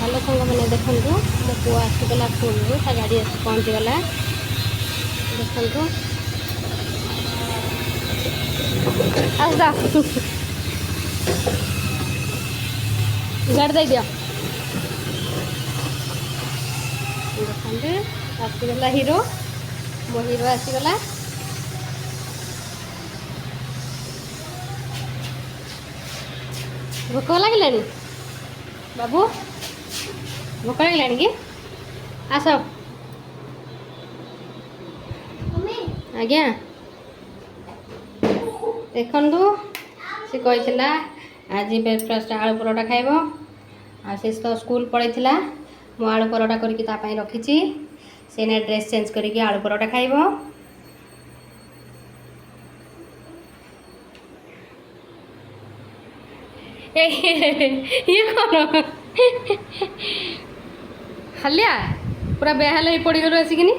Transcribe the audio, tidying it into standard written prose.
hello सांग मैंने देखूँ मो पु आसीगला स्कूल ता गाड़ी आसी पहुँचीगला देखूँ गाड़ी दे दिया देखते आसीगला हीरो मो हीरो आसीगला भोक लगे बाबू भोक लगे कि आस आज्ञा देखु सी कही आज ब्रेकफास्ट आलू परोटा खाइब आसे तो स्कूल पड़े मु आलू परोटा करके रखी से ना ड्रेस चेंज करके आलू परोटा खाइब ये कौन हलिया पूरा बेहाल पड़गलु आसिकिनी